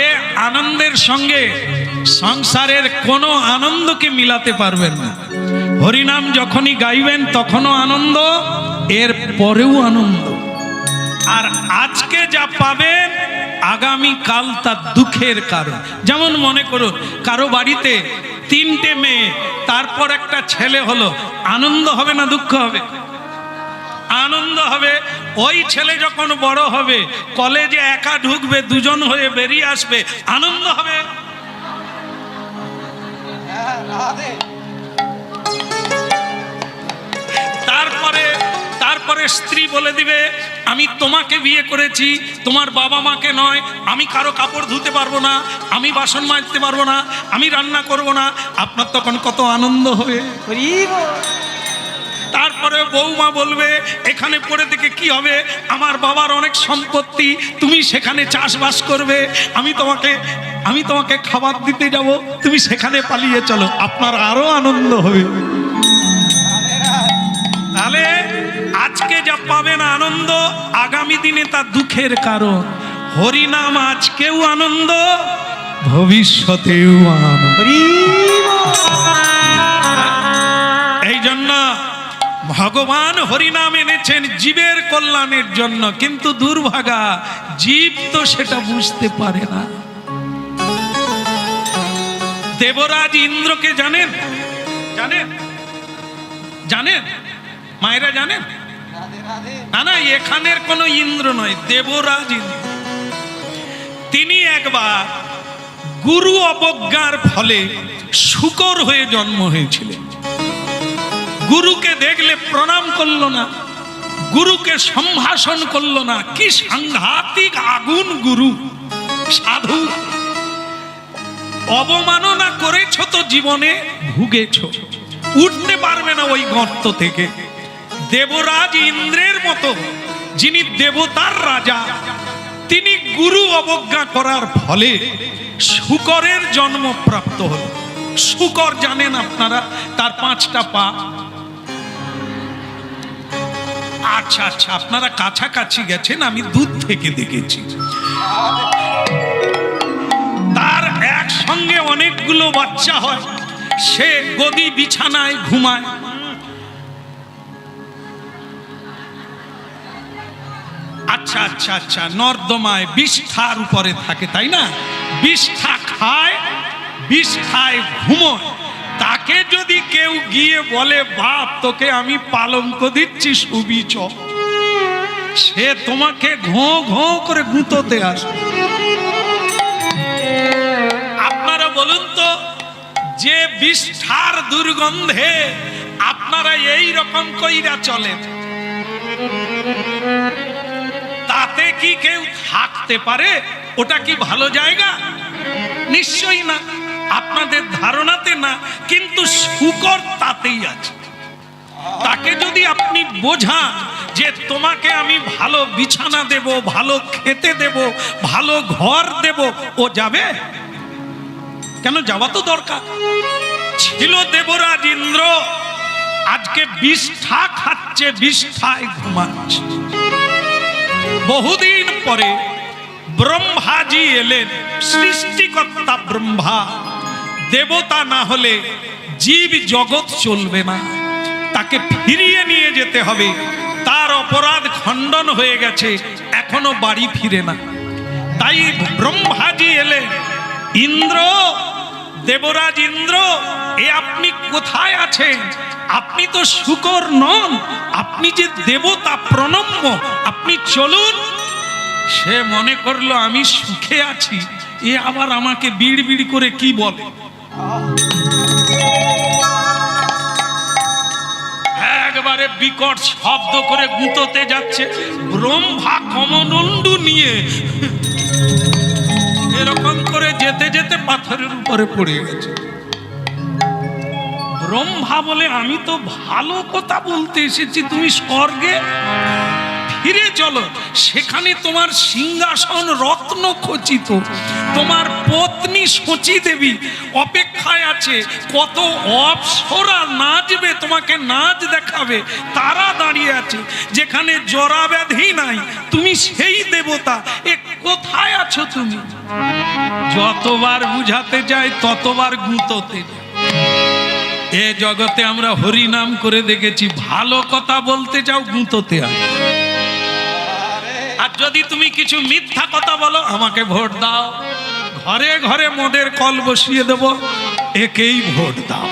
এ আনন্দের সঙ্গে সংসারের কোনো আনন্দকে মিলাতে পারবেন না। হরিনাম যখনই গাইবেন তখনও আনন্দ, এর পরেও আনন্দ। আর আজকে যা পাবেন আগামী কাল তার দুঃখের কারণ। যেমন মনে করুন কারো বাড়িতে 3টে মেয়ে, তারপর একটা ছেলে হলো, আনন্দ হবে না দুঃখ হবে? আনন্দ হবে। ওই ছেলে যখন বড় হবে, কলেজে একা ঢুকবে, 2জন হয়ে বেরিয়ে আসবে, আনন্দ হবে? তারপরে স্ত্রী বলে দিবে আমি তোমাকে বিয়ে করেছি, তোমার বাবা মাকে নয়, আমি কারো কাপড় ধুতে পারবো না, আমি বাসন মাজতে পারবো না, আমি রান্না করব না। আপনার তখন কত আনন্দ হবে। তারপরে বৌমা বলবে এখানে পড়ে থেকে কি হবে, আমার বাবার অনেক সম্পত্তি, তুমি সেখানে চাষবাস করবে, আমি তোমাকে খাবার দিতে যাব, তুমি সেখানে পালিয়ে চলো। আপনার আরো আনন্দ হবে। তাহলে আজকে যা পাবেন আনন্দ, আগামী দিনে তা দুঃখের কারণ। হরিনাম আজকেও আনন্দ, ভবিষ্যতেও আনন্দ। এই জন্য ভগবান হরিনাম এনেছেন জীবের কল্যাণের জন্য, কিন্তু দুর্ভাগা জীব তো সেটা বুঝতে পারে না। দেবরাজ ইন্দ্রকে জানেন? জানেন? জানেন মায়েরা জানেন? না না, এখানের কোন ইন্দ্র নয়, দেবরাজ ইন্দ্র। তিনি একবার গুরু অবজ্ঞার ফলে শূকর হয়ে জন্ম হয়েছিলেন। গুরুকে দেখলে প্রণাম করলো না, গুরুকে সম্ভাষণ করলো না। কি সাংঘাতিক আগুন গুরু! সাধু অবমাননা করেছ তো জীবনে ভুগেছ, উঠতে পারবে না ওই গর্ত থেকে। দেবরাজ ইন্দ্রের মতো যিনি দেবতার রাজা, তিনি গুরু অবজ্ঞা করার ফলে শূকরের জন্ম প্রাপ্ত হল। শূকর জানেন আপনারা? তার 5টা পা। আচ্ছা আচ্ছা, আপনারা কাছাকাছি গেছেন, আমি দূর থেকে দেখেছি। তার একসঙ্গে অনেকগুলো বাচ্চা হয়, সে গদি বিছানায় ঘুমায়। আচ্ছা আচ্ছা আচ্ছা, নর্দমায় বিষ্ঠার উপরে থাকে, তাই না? বিষ্ঠা খায়, বিষ্ঠায় ঘুমোয়। তাকে যদি কেউ গিয়ে বলে বাপ তোকে আমি পালঙ্ক দিচ্ছি শুবি চ, সে তোমাকে ঘো ঘো করে গুঁতোতে আসে। আপনারা বলুন তো, যে বিষ্ঠার দুর্গন্ধে আপনারা এই রকম কইরা চলেন, তাতে কি কেউ থাকতে পারে? ওটা কি ভালো জায়গা? নিশ্চয়ই না, আপনাদের ধারণাতে না, কিন্তু শূকর তাতেই আছে। তাকে যদি আপনি বোঝান যে তোমাকে আমি ভালো বিছানা দেব, ভালো খেতে দেব, ভালো ঘর দেব, ও যাবে কেন? যাওয়া তো দরকার ছিল। দেবরাজ ইন্দ্র আজকে বিষ্ঠা খাচ্ছে, বিষ্ঠায় ঘুমাচ্ছে। বহুদিন পরে ব্রহ্মাজি এলেন, সৃষ্টিকর্তা ব্রহ্মা। দেবতা না হলে জীব জগৎ চলবে না, তাকে ফিরিয়ে নিয়ে যেতে হবে। তার অপরাধ খণ্ডন হয়ে গেছে, এখনো বাড়ি ফিরে না। তাই ব্রহ্মাজি এলেন, ইন্দ্র, দেবরাজ ইন্দ্র, এ আপনি কোথায় আছেন? আপনি তো শূকর নন, আপনি যে দেবতা প্রণম্য, আপনি চলুন। সে মনে করলো আমি সুখে আছি, এ আবার আমাকে বিড় বিড় করে কি বলে। একবারে বিকট শব্দ করে গুঁতোতে যাচ্ছে। ব্রহ্মা কমণ্ডলু নিয়ে এরকম করে যেতে যেতে পাথরের উপরে পড়ে গেছে। ব্রহ্মা বলে আমি তো ভালো কথা বলতে এসেছি, তুমি স্বর্গে ফিরে চলো, সেখানে তোমার সিংহাসন রত্ন খচিত, তোমার পত্নী সচী দেবী অপেক্ষায় আছে, কত অপ্সরা নাচবে, তোমাকে নাচ দেখাবে, তারা দাঁড়িয়ে আছে। যেখানে জরা ব্যাধি নাই, তুমি সেই দেবতা, এ কোথায় আছো তুমি? যতবার বুঝাতে যাই ততবার গুঁতোতে যাই। এ জগতে আমরা হরি নাম করে দেখেছি, ভালো কথা বলতে যাও গুঁতোতে আসে। আর যদি তুমি কিছু মিথ্যা কথা বলো, আমাকে ভোট দাও, ঘরে ঘরে মদের কল বসিয়ে দেব, একেই ভোট দাও।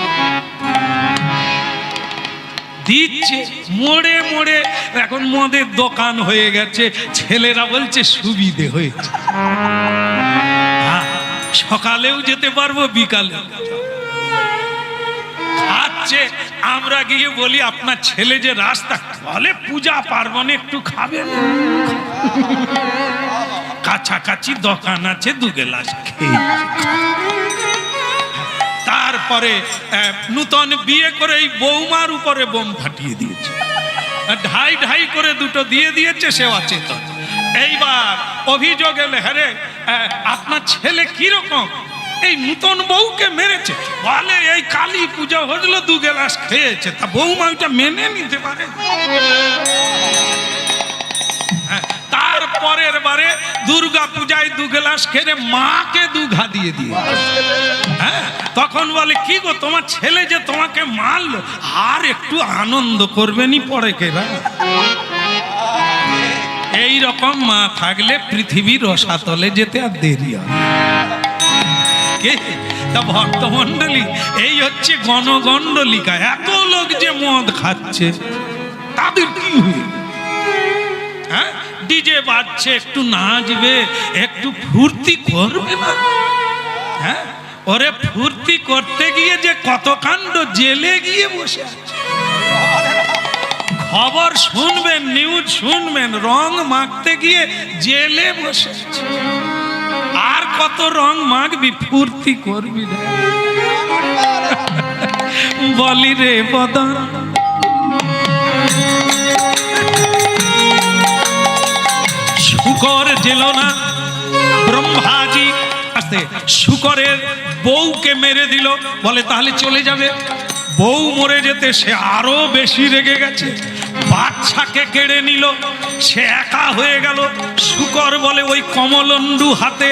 দিচ্ছে মোড়ে মোড়ে, এখন মদের দোকান হয়ে গেছে, ছেলেরা বলছে সুবিধে হয়েছে, সকালেও যেতে পারবো বিকালে খাচ্ছে। আমরা গিয়ে বলি আপনার ছেলে যে রাস্তা, বলে পূজা পার্বণে একটু খাবেন, কাছাকাছি দোকান আছে, 2 গ্লাস খেয়ে। তারপরে নূতন বিয়ে করে এই বৌমার উপরে বোম ফাটিয়ে দিয়েছে, ঢাই ঢাই করে 2টো দিয়ে দিয়েছে, সে অচেতন। এইবার অভিযোগ এলে, হ্যাঁ আপনার ছেলে কিরকম, এই নূতন বউকে মেরেছে, বলে এই কালী পূজা হলো 2 গ্লাস খেয়েছে, তা বৌমা ওইটা মেনে নিতে পারে? তারপরের বারে দুর্গা পূজায় 2 গ্লাস খেয়ে মাকে 2 ঘা দিয়ে দিয়ে, হ্যাঁ তখন বলে কি গো তোমার ছেলে যে তোমাকে মারলো, আর একটু আনন্দ করবেনি পরে কেরা? এই রকম মা থাকলে পৃথিবীর রসাতলে যেতে আর দেরি হয়। তা ভক্তমণ্ডলী, এই হচ্ছে গণগণ্ডলিকা। এত লোক যে মদ খাচ্ছে, তাদের কি হয়ে, হ্যাঁ ডিজে বাজছে, একটু নাচবে, একটু ফুর্তি করবে না? হ্যাঁ ওরে ফুর্তি করতে গিয়ে যে কত কাণ্ড, জেলে গিয়ে বসে আছে, খবর শুনবেন, নিউজ শুনবেন, রং মাখতে গিয়ে জেলে বসে আছে। আর কত রং মাখবি, ফুর্তি করবি না? বলি রে বদন, শুকর জেল না ব্রহ্মাজি, আস্তে শুকরের বউকে মেরে দিল, বলে তাহলে চলে যাবে। বউ মরে যেতে সে আরো বেশি রেগে গেছে, বাচ্চাকে কেড়ে নিল, সে একা হয়ে গেল। শুকর বলে ওই কমলন্ডু হাতে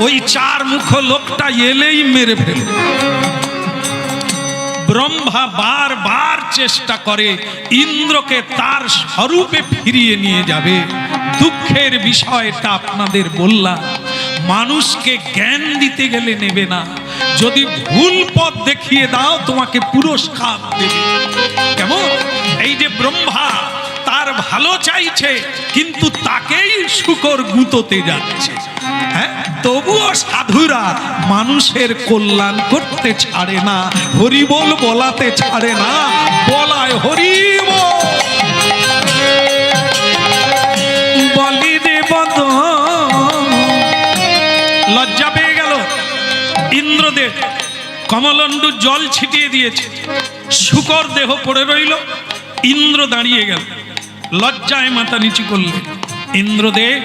ওই 4 মুখ লোকটা এলেই মেরে ফেলবে। ব্রহ্মা বারবার চেষ্টা করে ইন্দ্রকে তার স্বরূপে ফিরিয়ে নিয়ে যাবে। দুঃখের বিষয়টা আপনাদের বললাম, মানুষকে জ্ঞান দিতে গেলে নেবে না, যদি ভুল পথ দেখিয়ে দাও তোমাকে পুরস্কার দেবে। কেমন? এই যে ব্রহ্মা তার ভালো চাইছে, কিন্তু তাকেই শুকর গুঁতোতে যাচ্ছে, হ্যাঁ তবুও সাধুরা মানুষের কল্যাণ করতে ছাড়ে না, হরিবোল বলাতে ছাড়ে না, বলায় হরিবোল। বলি রে বদ, লজ্জা পেয়ে গেল ইন্দ্রদেব, কমলন্ডু জল ছিটিয়ে দিয়েছে, শুকর দেহ পড়ে রইল, ইন্দ্র দাঁড়িয়ে গেল, লজ্জায় মাথা নিচু করলেন। ইন্দ্রদেব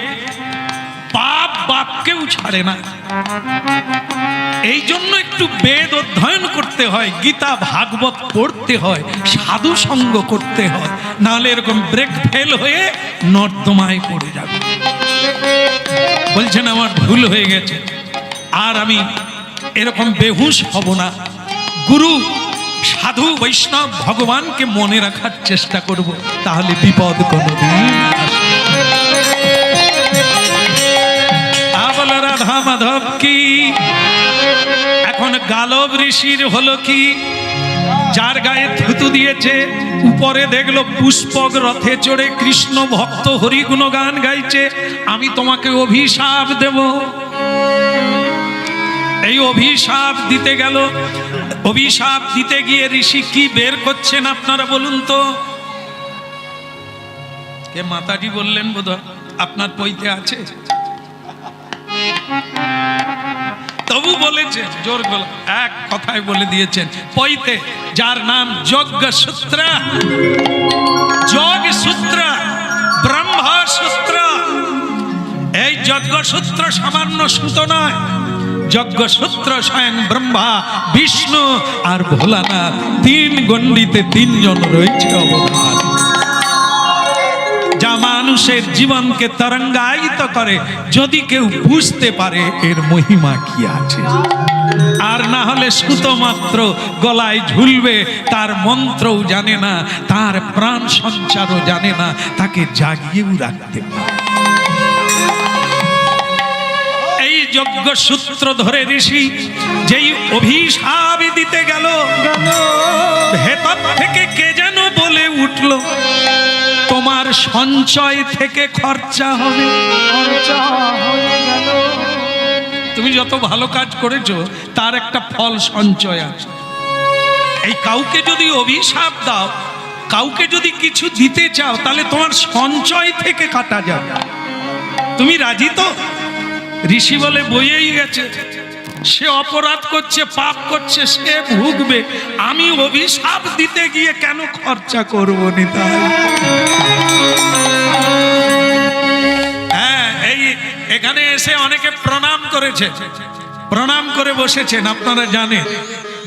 পাপ বাপকেও ছাড়ে না, এই জন্য একটু বেদ অধ্যয়ন করতে হয়, গীতা ভাগবত পড়তে হয়, সাধু সঙ্গ করতে হয়, নাহলে এরকম ব্রেক ফেল হয়ে নর্দমায় পড়ে যাবে। বলছেন আমার ভুল হয়ে গেছে, আর আমি এরকম বেহুশ হব না, গুরু সাধু বৈষ্ণব ভগবানকে মনে রাখার চেষ্টা করব, তাহলে বিপদ কোনোদিন আসবে না। রাধা মাধব কি। এখন গালব ঋষির হলো কি, যার গায়ে থুতু দিয়েছে, উপরে দেখলো পুষ্পক রথে চড়ে কৃষ্ণ ভক্ত হরি গুণগান গাইছে, আমি তোমাকে অভিশাপ দেব। এই অভিশাপ দিতে গেল, অভিশাপ দিতে গিয়ে ঋষি কি বের করছেন আপনারা বলুন তো? কে মাতাজি বললেন বোধহয়, আপনার বইতে আছে, তবু বলেছেন জোর গলা, এক কথায় বলে দিয়েছেন পইতে, যার নাম যজ্ঞসূত্র, যোগসূত্র, ব্রহ্মসূত্র। এই যজ্ঞসূত্র সামান্য সুতো নয়, যজ্ঞসূত্র স্বয়ং ব্রহ্মা, বিষ্ণু আর ভোলানাথ, 3 গণ্ডিতে 3 জন রয়েছে অবতার, যা মানুষের জীবনকে তরঙ্গায়িত করে। যদি কেউ বুঝতে পারে এর মহিমা কি আছে, আর না হলে সুতো মাত্র গলায় ঝুলবে, তার মন্ত্রও জানে না, তার প্রাণ সঞ্চারও জানে না, তাকে জাগিয়েও রাখতে পারে। এই যজ্ঞ সূত্র ধরে ঋষি যেই অভিশাপ দিতে গেল, ভেতর থেকে কে যেন বলে উঠল, তোমার সঞ্চয় থেকে খরচা হবে। তুমি যত ভালো কাজ করেছো তার একটা ফল সঞ্চয় আছে। এই কাউকে যদি অভিশাপ দাও, কাউকে যদি কিছু দিতে চাও, তাহলে তোমার সঞ্চয় থেকে কাটা যাবে। তুমি রাজি তো? ঋষি বলে বইয়েই গেছে, সে অপরাধ করছে, পাপ করছে, সে ভুগবে, আমি অভিশাপ দিতে গিয়ে কেন খরচা করবো নিতাই? হ্যাঁ, এই এখানে এসে অনেকে প্রণাম করেছে, প্রণাম করে বসেছেন, আপনারা জানেন।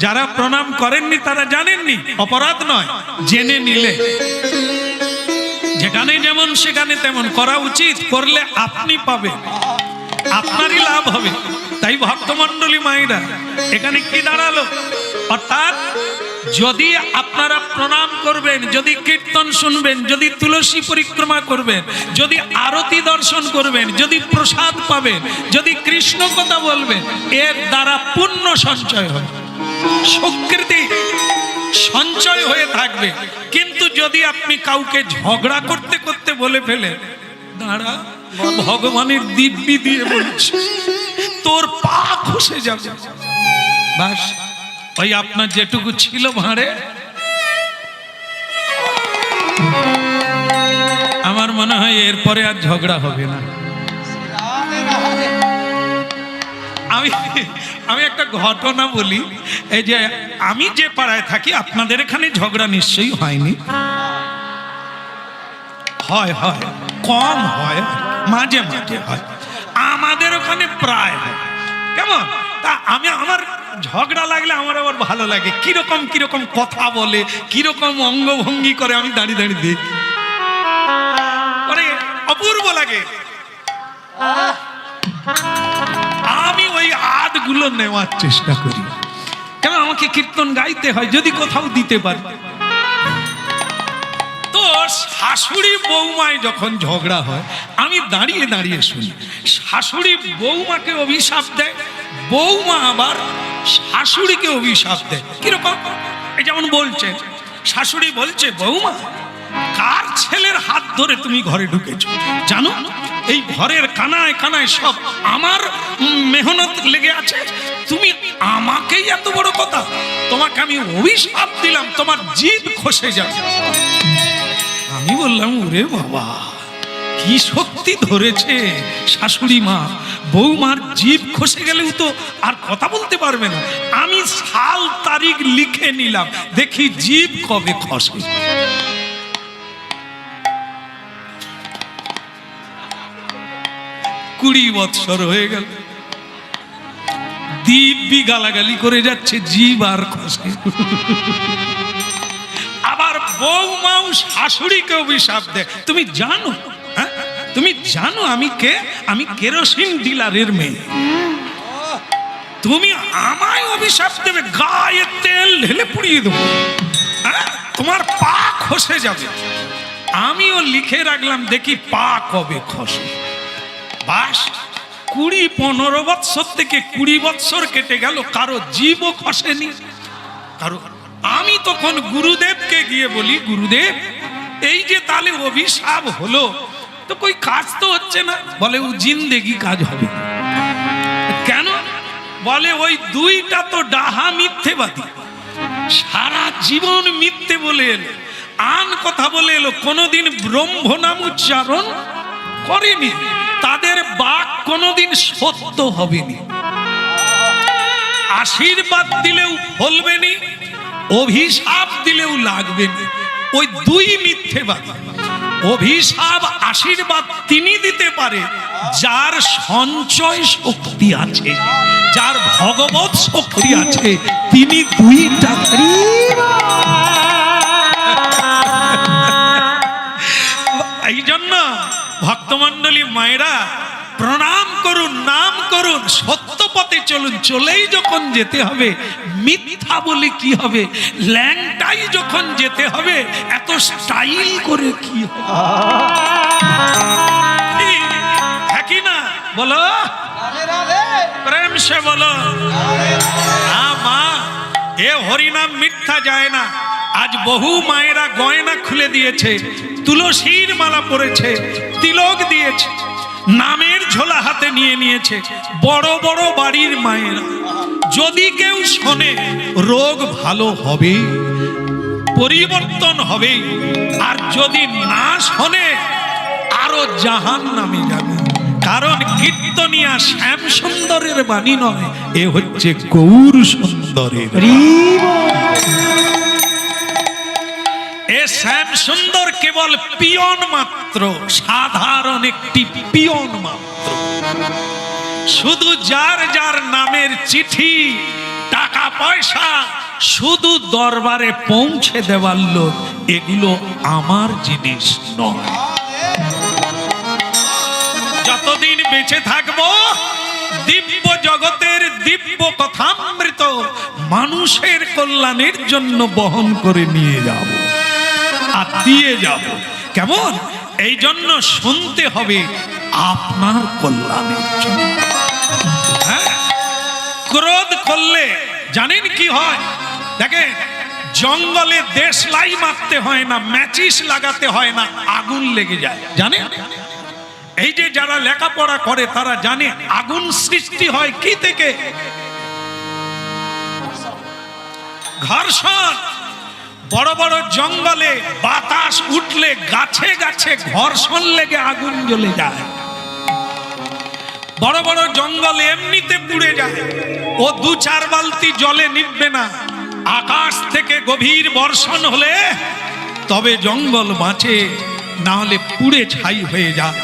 যারা প্রণাম করেননি তারা জানেননি, অপরাধ নয়, জেনে নিলে। যেখানে যেমন সেখানে তেমন করা উচিত, করলে আপনি পাবেন, আপনারই লাভ হবে। তাই ভক্তমণ্ডলী মায়েরা এখানে কি দাঁড়ালো? অর্থাৎ যদি আপনারা প্রণাম করবেন, যদি কীর্তন শুনবেন, যদি তুলসী পরিক্রমা করবেন, যদি আরতি দর্শন করবেন, যদি প্রসাদ পাবেন, যদি কৃষ্ণ কথা বলবেন, এর দ্বারা পুণ্য সঞ্চয় হবে, সুকৃতি সঞ্চয় হয়ে থাকবে। কিন্তু যদি আপনি কাউকে ঝগড়া করতে করতে বলে ফেলেন, দাঁড়া ভগবানের দিব্যি দিয়ে বলছি, তোর পা খসে যাবে, বাস ওই আপনার যেটুকু ছিল ভাঁড়ে, আমার মনে হয় এরপরে আর ঝগড়া হবে না। আমি একটা ঘটনা বলি। এই যে আমি যে পাড়ায় থাকি, আপনাদের এখানে ঝগড়া নিশ্চয়ই হয়নি? হয় হয়, কম হয়, মাঝে মাঝে হয়। আমাদের ওখানে প্রায় হয়। কেমন? তা আমি আমার ঝগড়া লাগলে আমার আবার ভালো লাগে, কিরকম কিরকম কথা বলে, কিরকম অঙ্গভঙ্গি করে, আমি দাঁড়িয়ে দাঁড়িয়ে দেখি, অপূর্ব লাগে। আমি ওই আদগুলো নেওয়ার চেষ্টা করি, কেন আমাকে কীর্তন গাইতে হয়, যদি কোথাও দিতে পারি। তো শাশুড়ি বৌমায় যখন ঝগড়া হয়, আমি দাঁড়িয়ে দাঁড়িয়ে শুনি। শাশুড়ি বৌমাকে অভিশাপ দেয়, বৌমা আবার শাশুড়িকে অভিশাপ দেয়। কিরকম? এই যেমন বলছে, শাশুড়ি বলছে, বৌমা কার ছেলের হাত ধরে তুমি ঘরে ঢুকেছো? জানো এই ঘরের কানায় কানায় সব আমার মেহনত লেগে আছে, তুমি আমাকেই এত বড় কথা, তোমাকে আমি অভিশাপ দিলাম, তোমার জিভ খসে যাবে। আমি বললাম, ওরে বাবা, কি শক্তি ধরেছে শাশুড়ি মা, বৌমার জিভ খসে গেলেও তো আর কথা বলতে পারবে না। আমি সাল তারিখ লিখে নিলাম, দেখি জিভ কবে খসে। 20 বছর হয়ে গেল, দিব্যি গালাগালি করে যাচ্ছে, জিভ আর খসে। আবার বৌমাও শাশুড়িকে অভিশাপ দেয়। তুমি জানো, হ্যাঁ তুমি জানো আমি কে? আমি কেরোসিন ডিলারের মেয়ে, তুমি আমায় অভিশাপ দেবে, গায়ে তেল ঢেলে পুড়িয়ে দেবো, তোমার পা খসে যাবে। আমিও লিখে রাখলাম, দেখি পা কবে খসে। বাস 20-15 বৎসর থেকে 20 বৎসর কেটে গেল, কারো জীবও খসেনি কারো। আমি তখন গুরুদেবকে গিয়ে বলি, গুরুদেব এই যে তাহলে অভিশাপ হলো, তো কই কাজ তো হচ্ছে না। বলে, ও জিন্দেগি কাজ হবে। কেন? বলে, ওই 2টা তো ডাহা মিথ্যেবাদী, সারা জীবন মিথ্যে বলে এলো, আন কথা বলে এলো, কোনোদিন ব্রহ্ম নাম উচ্চারণ করেনি, তাদের বাক কোনোদিন সত্য হবেনি, আশীর্বাদ দিলেও ফলবেনি, অভিশাপ দিলেও লাগবেনি। ওই 2 মিথ্যেবাদী। অভিশাপ আশীর্বাদ তিনি দিতে পারে যার সঞ্চয় শক্তি আছে, যার ভগবত শক্তি আছে, তিনি দুইটা। এই জন্য ভক্তমণ্ডলী মায়েরা প্রণাম করুন, নাম করুন, সত্য পথে চলুন। চলেই যখন যেতে হবে মিথ্যা বলে কি হবে, ল্যাংটাই যখন যেতে হবে এত স্টাইল করে কি হবে, হ্যাঁ কি না বলো, প্রেম সে বলো। মা, এ হরিনাম মিথ্যা যায় না। আজ বহু মায়েরা গয়না খুলে দিয়েছে, তুলসীর মালা পরেছে, তিলক দিয়েছে, নামের ঝোলা হাতে নিয়ে নিয়েছে। বড় বড় বাড়ির মায়েরা, যদি কেউ শোনে রোগ ভালো হবে, পরিবর্তন হবে, আর যদি না শোনে আরো জাহান নামে যাবে। কারণ কীর্তনিয়া শ্যাম সুন্দরের বাণী নয়, এ হচ্ছে গৌর সুন্দরের। এ শ্যাম সুন্দর কেবল পিয়ন মাত্র, সাধারণ একটি পিয়ন মাত্র। শুধু যার যার নামের চিঠি, টাকা পয়সা শুধু দরবারে পৌঁছে দেওয়ার লোক, এগুলো আমার জিনিস নয়। যতদিন বেঁচে থাকবো দিব্য জগতের দিব্য কথামৃত মানুষের কল্যাণের জন্য বহন করে নিয়ে যাব আর দিয়ে যাব। কেমন? এই জন্য শুনতে হবে আপনার কল্যাণের জন্য। হ্যাঁ, ক্রোধ করলে জানেন কি হয়? দেখেন, জঙ্গলে দেশলাই মারতে হয় না, ম্যাচিস লাগাতে হয় না, আগুন লেগে যায়। জানেন? এই যে যারা লেখাপড়া করে তারা জানে আগুন সৃষ্টি হয় কি থেকে? ঘর্ষণ। বড় বড় জঙ্গলে বাতাস উঠলে গাছে গাছে ঘর্ষণ লেগে আগুন জ্বলে যায়। বড় বড় জঙ্গল এমনিতে পুড়ে যায়, ও 2-4 বালতি জলে নিভবে না। আকাশ থেকে গভীর বর্ষণ হলে তবে জঙ্গল বাঁচে, না হলে পুড়ে ছাই হয়ে যায়।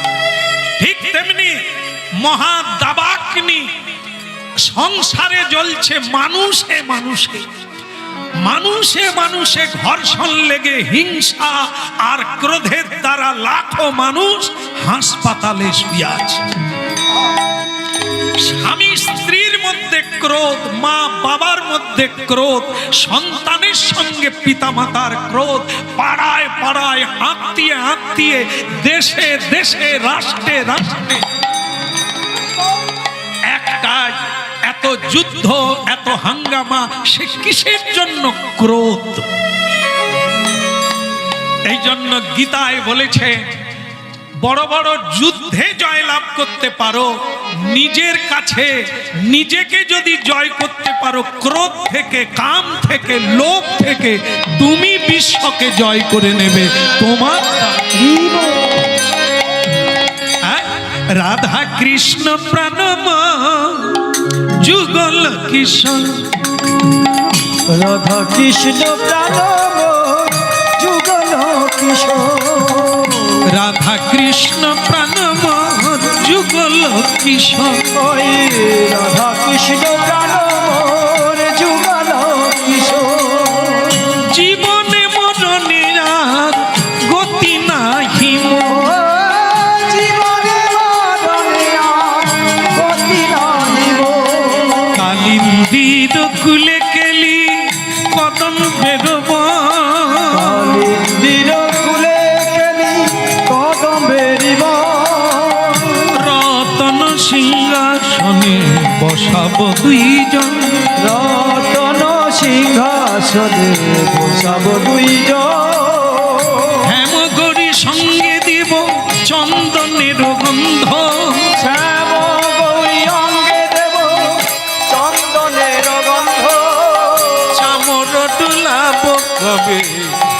ঠিক তেমনি মহা দাবাগ্নি সংসারে জ্বলছে, মানুষে মানুষে মানুষে মানুষে ঘর্ষণ লেগে হিংসা আর ক্রোধের দ্বারা লাখো মানুষ হাসপাতালে শুয়ে আছে। স্বামী স্ত্রীর মধ্যে ক্রোধ, মা বাবার মধ্যে ক্রোধ, সন্তানের সঙ্গে পিতামাতার ক্রোধ, পাড়ায় পাড়ায়, আত্মীয় আত্মীয়, দেশে দেশে, রাষ্ট্রে রাষ্ট্রে। একটাই এত যুদ্ধ, এত হাঙ্গামা, সে কিসের জন্য? ক্রোধ। এই জন্য গীতায় বলেছে, বড় বড় যুদ্ধে জয় লাভ করতে পারো, নিজের কাছে নিজেকে যদি জয় করতে পারো, ক্রোধ থেকে, কাম থেকে, লোভ থেকে, তুমি বিশ্বকে জয় করে নেবে। তোমার রাধা কৃষ্ণ প্রাণম যুগল কিশোর, রাধা কৃষ্ণ প্রাণম যুগল কিশোর, রাধা কৃষ্ণ প্রাণম যুগল কিশোর, রাধা কৃষ্ণ প্রাণম যুগল কিশোর। জীবনে মরণে আর গতি নাহি, জীবনে মরণে আর গতি নাহি। কালিন্দির কুলে কেলি কদম বেরব, কালিন্দির কুলে কেলি কদম বেরিব, রতন সিংহাসনে বসাব দুইজন, রতন সিংহাসনে বসাব দুইজন। হেমগরি সঙ্গে দিব চন্দনের গন্ধ, শ্যাম গৌরী অঙ্গে দেব চন্দনের গন্ধ, চামর ডুলাব কবে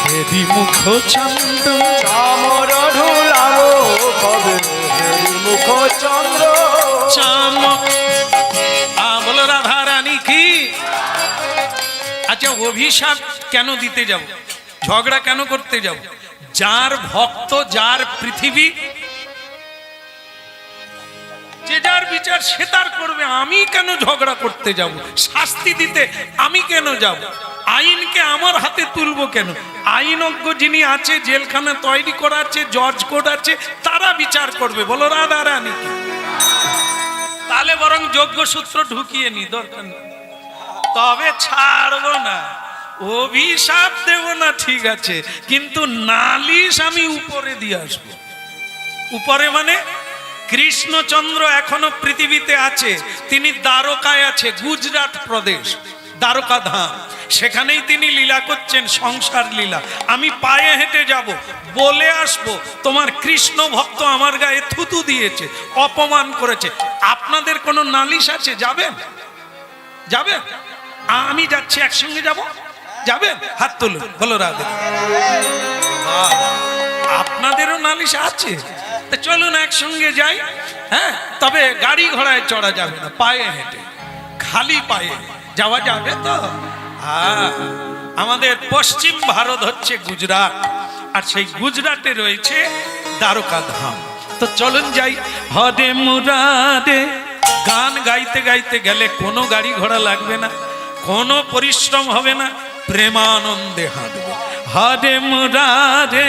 হেরি মুখ চন্দ্র, চামর ঢুলাব কবে হেরি মুখ চন্দ্র। বলো রাধা রানী কি? আচ্ছা, অভিশাপ কেন দিতে যাব? ঝগড়া কেন করতে যাব? যার ভক্ত, যার পৃথিবী, যে যার বিচার সে তার করবে। আমি কেন ঝগড়া করতে যাব? শাস্তি দিতে আমি কেন যাব? আইনকে আমার হাতে তুলবো কেন? আইনজ্ঞ যিনি আছে, জেলখানা তৈরি করা আছে, জজ কোর্ট আছে, তারা বিচার করবে। বলো রাধা রানী কি? তাহলে বরং যোগ্যসূত্র ঢুকিয়ে নি, দরকার নেই। তবে ছাড়বো না, অভিশাপ দেব না, ঠিক আছে, কিন্তু নালিশ আমি উপরে দিয়ে আসবো। উপরে মানে কৃষ্ণচন্দ্র এখনো পৃথিবীতে আছে, তিনি দ্বারকায় আছে, গুজরাট প্রদেশ, দ্বারকা ধাম, সেখানেই তিনি লীলা করছেন, সংসার লীলা। আমি পায়ে হেঁটে যাব, বলে আসব তোমার কৃষ্ণ ভক্ত আমার গায়ে থুতু দিয়েছে, অপমান করেছে। আপনাদের কোনো নালিশ আছে? যাবেন? যাবেন? আমি যাচ্ছি, একসঙ্গে যাব, যাবেন? হাত তুলুন, বলো রাধে। আপনাদেরও নালিশ আছে? চলুন একসঙ্গে যাই। হ্যাঁ, তবে গাড়ি ঘোড়ায় চড়া যাবে না, পায়ে হেঁটে, খালি পায়ে যাওয়া যাবে তো? হ্যাঁ, আমাদের পশ্চিম ভারত হচ্ছে গুজরাট, আর সেই গুজরাটে রয়েছে দ্বারকা ধাম। তো চলুন যাই। হরে মুরারে গান গাইতে গাইতে গেলে কোনো গাড়ি ঘোড়া লাগবে না, কোনো পরিশ্রম হবে না, প্রেমানন্দে হাঁটবে। হরে মুরারে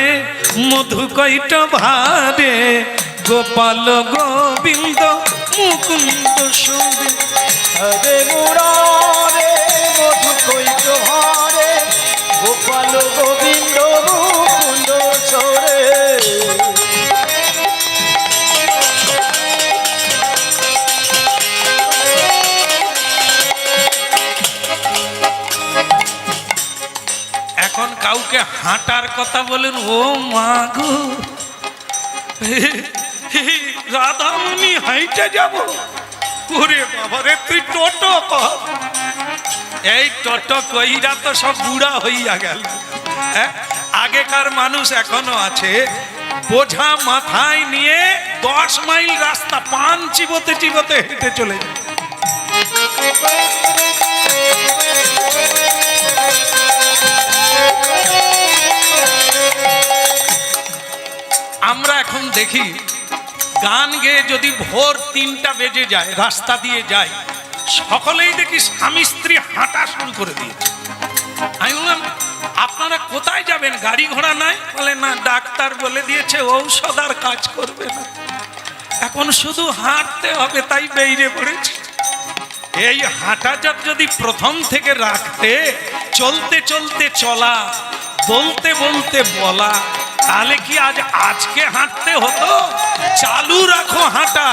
মধু কৈট ভারে গোপাল গোবিন্দ মুকুন্দ সুরে। হরে মুরারে মধু কৈট ভারে গোপাল গোবিন্দ মুকুন্দ সরে। এখন কাউকে হাঁটার কথা বলেন, ও মা গো, রাধামণি হাইটে যাব? ওরে বাবারে, তুই টোটো কর। এই টোটো কইরা তো সব বুড়া হইয়া গেল। আগেকার মানুষ এখনো আছে, বোঝা মাথায় নিয়ে 10 মাইল রাস্তা পান চিবোতে চিবোতে হেঁটে চলে যায়। আমরা এখন দেখি গান গেয়ে যদি ভোর 3টা বেজে যায়, রাস্তা দিয়ে যায়, সকলেই দেখি স্বামী স্ত্রী হাঁটা শুরু করে দিয়েছে। আমি বললাম, আপনারা কোথায় যাবেন? গাড়ি ঘোড়া নাই? বলে না, ডাক্তার বলে দিয়েছে ঔষধ আর কাজ করবে না, এখন শুধু হাঁটতে হবে, তাই বেরিয়ে পড়েছে। এই হাঁটাটা যদি প্রথম থেকে রাখতে, চলতে চলতে চলা, বলতে বলতে বলা, তাহলে কি আজকে হাঁটতে হতো? চালু রাখো হাঁটা,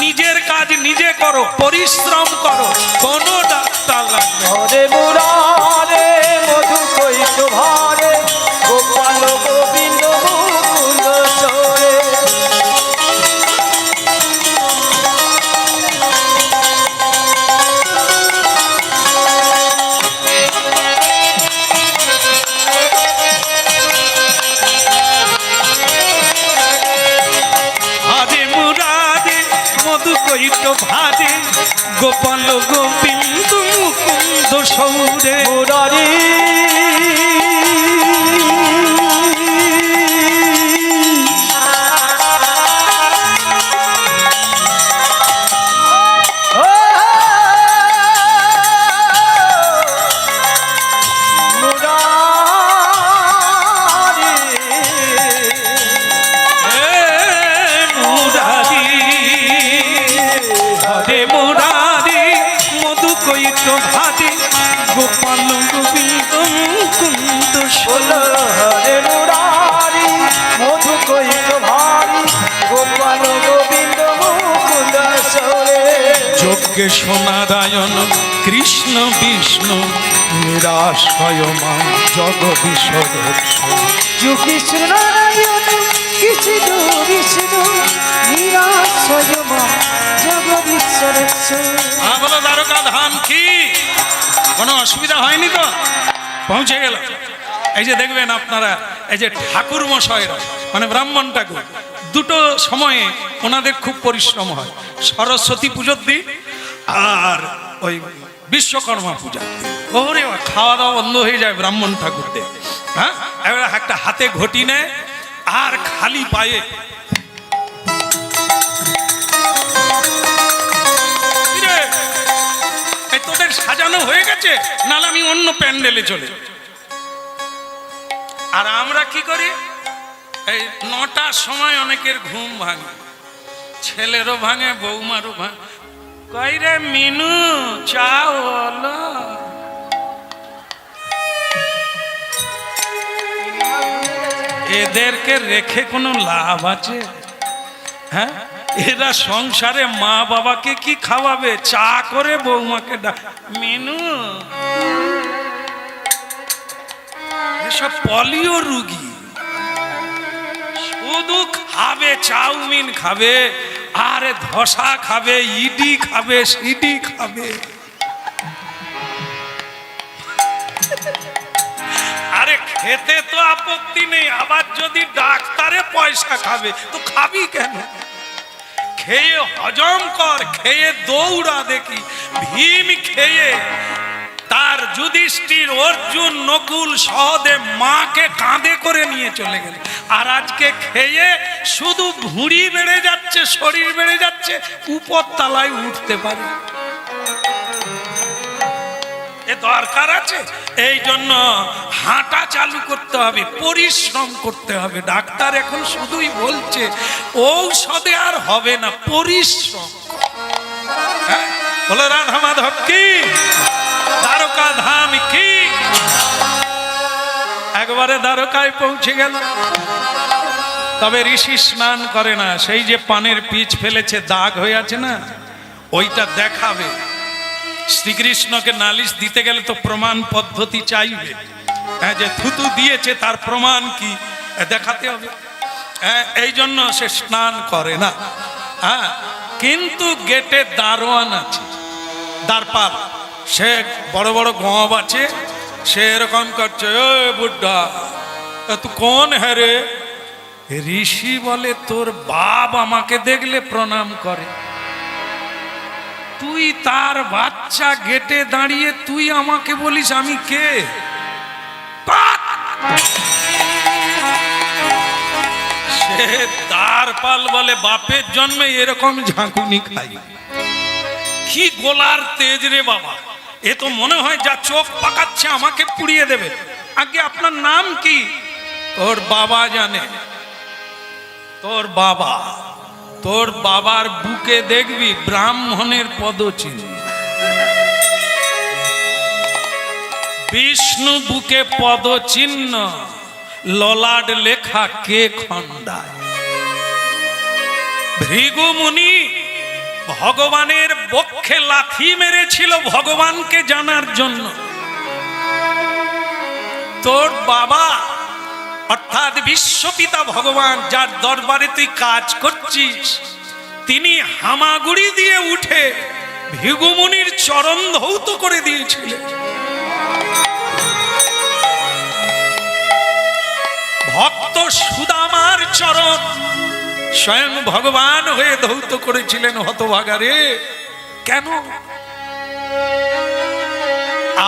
নিজের কাজ নিজে করো, পরিশ্রম করো, কোনো ডাক্তার লাগবে। হরে মুরারে মধু কৈট ভারে গোপাল গোবিন্দ মুকুন্দ সরে। কৈট ভারে গোপাল গোবিন্দ মুকুন্দ সৌরে। মুরারি গোপাল গোবিন্দ মুকুন্দ সৌরে। হরে মুরারি মধু কৈট ভারি গোপাল গোবিন্দ মুকুন্দ সরে। যজ্ঞেশ নারায়ণ কৃষ্ণ বিষ্ণু নিরাশয় মা জগদীশ কৃষ্ণ নারায়ণ কৃষ্ণ বিষ্ণু নিরাশয় মা জগদীশ্বর। বলো দ্বারকা ধাম কি? কোনো অসুবিধা হয়নি তো? পৌঁছে গেল। এই যে দেখবেন আপনারা, এই যে ঠাকুর মশাইরা মানে ব্রাহ্মণ ঠাকুর, দুটো সময়ে ওনাদের খুব পরিশ্রম হয়, সরস্বতী পুজোর দিন আর ওই বিশ্বকর্মা পূজা। ওরে খাওয়া দাওয়া বন্ধ হয়ে যায় ব্রাহ্মণ ঠাকুরদের। হ্যাঁ, এবার একটা হাতে ঘটি নেয়, আর খালি পায়ে কিরে, এই তোদের সাজানো হয়ে গেছে, নাহলে আমি অন্য প্যান্ডেলে চলে যাব। আর আমরা কি করি, এই 9টার সময় অনেকের ঘুম ভাঙে, ছেলেরও ভাঙে, বৌমারও ভাঙে। কই রে মিনু, চা হলো? এদেরকে রেখে কোনো লাভ আছে? হ্যাঁ, এরা সংসারে মা বাবাকে কি খাওয়াবে? চা করে বৌমাকে মিনু, এসব পলিও রুগী, শুধু খাবে, চাউমিন খাবে, আর ধোসা খাবে, ইডি খাবে, সিডি খাবে। আরে খেতে তো আপত্তি নেই, আবার যদি ডাক্তারে পয়সা খাবে তো খাবি কেন? খেয়ে হজম কর, খেয়ে দৌড়া। দেখি ভীম খেয়ে তার যুধিষ্ঠির, অর্জুন, নকুল, সহদেব মাকে কাঁধে করে নিয়ে চলে গেল। আর আজকে খেয়ে শুধু ভুঁড়ি বেড়ে যাচ্ছে, শরীর বেড়ে যাচ্ছে, উপর তলায় উঠতে পারে। এ দরকার আছে? এই জন্য হাঁটা চালু করতে হবে, পরিশ্রম করতে হবে। ডাক্তার এখন শুধুই বলছে ঔষধে আর হবে না, পরিশ্রম। বলো রাধা মাধব কি, দ্বারকা ধাম কি। একবারে দ্বারকায় পৌঁছে গেল, তবে ঋষি স্নান করে না। সেই যে পানের পিচ ফেলেছে, দাগ হয়ে আছে না, ওইটা দেখাবে। শ্রীকৃষ্ণকে নালিশ দিতে গেলে তো প্রমাণ পদ্ধতি চাইবে। হ্যাঁ, যে থুতু দিয়েছে তার প্রমাণ কি দেখাতে হবে। হ্যাঁ, এই জন্য সে স্নান করে না। হ্যাঁ, কিন্তু গেটে দারোয়ান আছে, দ্বারপাল, সে বড় বড় গব আছে, সে এরকম করছে, এ বুড্ঢা তুই কোন হ্যাঁ রে? ঋষি বলে তোর বাপ আমাকে দেখলে প্রণাম করে, তুই তার বাচ্চা, গেটে দাঁড়িয়ে তুই আমাকে বলিস আমি কে? সে দ্বারপাল বলে বাপের জন্মে এরকম ঝাঁকুনি খাই। কি গোলার তেজ রে বাবা, এ তো মনে হয় যা চোখ পাকাচ্ছে আমাকে পুড়িয়ে দেবে। আগে আপনার নাম কি? তোর বাবা জানে, তোর বাবা। তোর বাবার বুকে দেখবি ব্রাহ্মণের পদচিহ্ন, বিষ্ণু বুকে পদচিহ্ন, ললাট লেখা কে খণ্ডায়। ভৃগু মুনি ভগবানের বক্ষে লাথি মেরেছিল ভগবানকে জানার জন্য। তোর বাবা অর্থাৎ বিশ্বপিতা ভগবান, যার দরবারে তুই কাজ করছিস, তিনি হামাগুড়ি দিয়ে উঠে ভৃগু মুনির চরণ ধৌত করে দিয়েছিলেন। ভক্ত সুদামার চরণ স্বয়ং ভগবান হয়ে ধৌত করেছিলেন। হতভাগারে, কেন?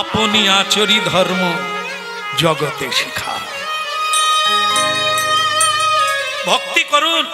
আপনি আচরি ধর্ম জগতে শিখা। ভক্তি করুন,